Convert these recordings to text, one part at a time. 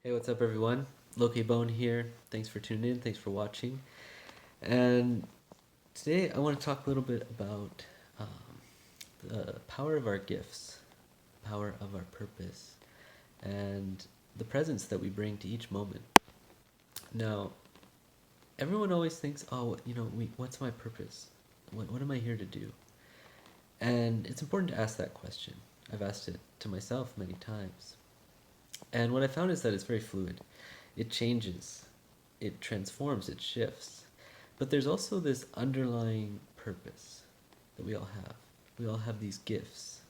Hey, what's up, everyone? Lokay Bone here. Thanks for tuning in. Thanks for watching. And today I want to talk a little bit about the power of our gifts, the power of our purpose, and the presence that we bring to each moment. Now, everyone always thinks, oh, what's my purpose? What am I here to do? And it's important to ask that question. I've asked it to myself many times. And what I found is that it's very fluid. It changes, it transforms, it shifts. But there's also this underlying purpose that we all have. We all have these gifts,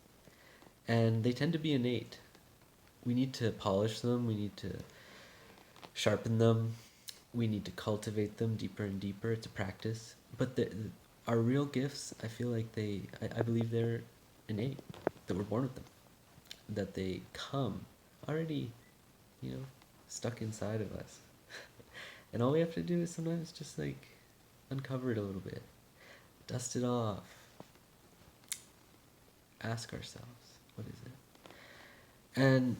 and they tend to be innate. We need to polish them, we need to sharpen them, we need to cultivate them deeper and deeper. It's a practice. But our real gifts, I feel like I believe they're innate, that we're born with them, that they come already, you know, stuck inside of us. And all we have to do is sometimes just like uncover it a little bit, dust it off, ask ourselves, what is it? And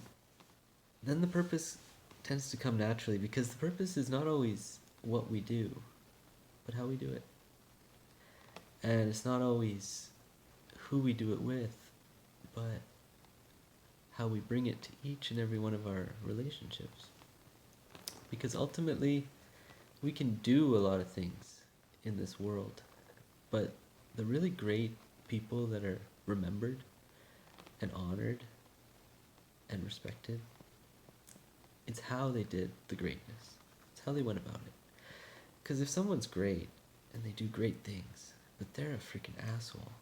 then the purpose tends to come naturally because the purpose is not always what we do, but how we do it. And it's not always who we do it with, but how we bring it to each and every one of our relationships. Because ultimately, we can do a lot of things in this world, but the really great people that are remembered and honored and respected, it's how they did the greatness. It's how they went about it. Because if someone's great and they do great things, but they're a freaking asshole,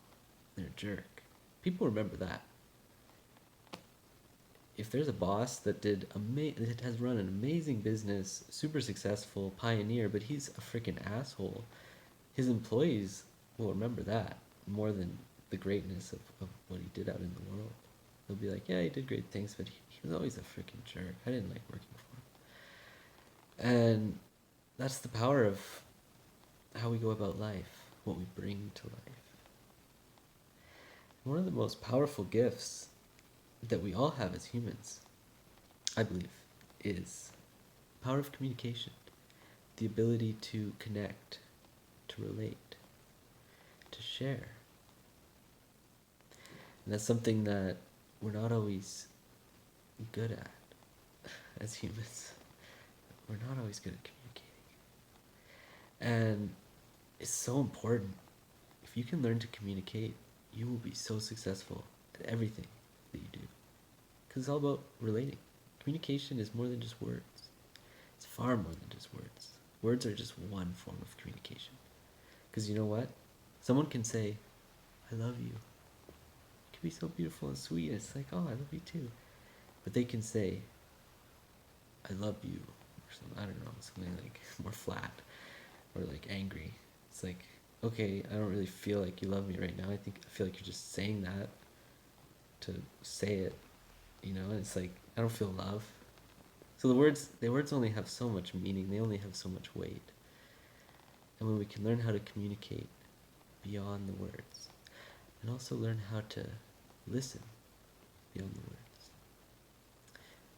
they're a jerk, people remember that. If there's a boss that that has run an amazing business, super successful, pioneer, but he's a freaking asshole, his employees will remember that more than the greatness of what he did out in the world. They'll be like, yeah, he did great things, but he was always a freaking jerk. I didn't like working for him. And that's the power of how we go about life, what we bring to life. One of the most powerful gifts that we all have as humans, I believe, is the power of communication, the ability to connect, to relate, to share. And that's something that we're not always good at as humans. We're not always good at communicating. And it's so important. If you can learn to communicate, you will be so successful at everything that you do. Because it's all about relating. Communication is more than just words. It's far more than just words. Words are just one form of communication. Because you know what? Someone can say, I love you. It can be so beautiful and sweet. It's like, oh, I love you too. But they can say, I love you. Or something, I don't know, something like more flat. Or like angry. It's like, okay, I don't really feel like you love me right now. I feel like you're just saying that to say it, and it's like I don't feel love. So the words only have so much meaning, they only have so much weight. And when we can learn how to communicate beyond the words, and also learn how to listen beyond the words.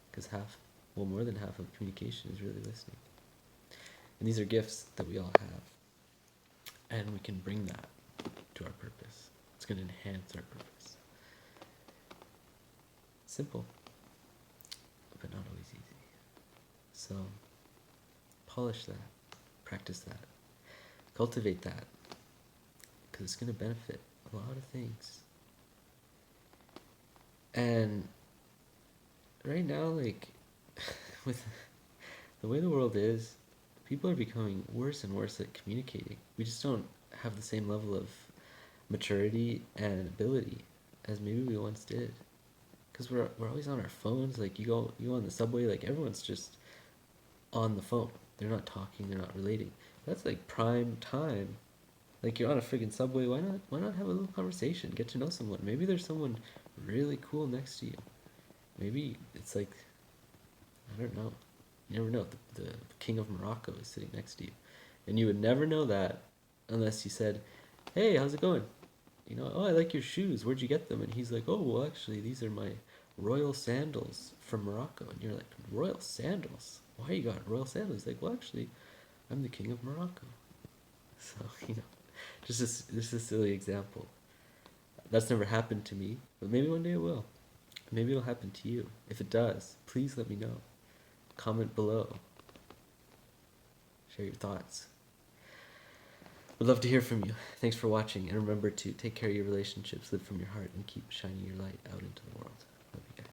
Because more than half of communication is really listening. And these are gifts that we all have. And we can bring that to our purpose. It's going to enhance our purpose. Simple, but not always easy. So, polish that, practice that, cultivate that, because it's going to benefit a lot of things. And right now, like, with the way the world is, people are becoming worse and worse at communicating. We just don't have the same level of maturity and ability as maybe we once did. Because we're always on our phones. Like, you go on the subway, like, everyone's just on the phone. They're not talking, they're not relating. That's like prime time. Like, you're on a friggin' subway, why not have a little conversation, get to know someone. Maybe there's someone really cool next to you. Maybe it's like, I don't know. You never know. The king of Morocco is sitting next to you. And you would never know that unless you said, hey, how's it going? Oh, I like your shoes. Where'd you get them? And he's like, oh, well, actually, these are my royal sandals from Morocco. And you're like, royal sandals? Why you got royal sandals? Like, well, actually, I'm the king of Morocco. So, just a silly example. That's never happened to me, but maybe one day it will. Maybe it'll happen to you. If it does, please let me know. Comment below. Share your thoughts. Would love to hear from you. Thanks for watching, and remember to take care of your relationships, live from your heart, and keep shining your light out into the world.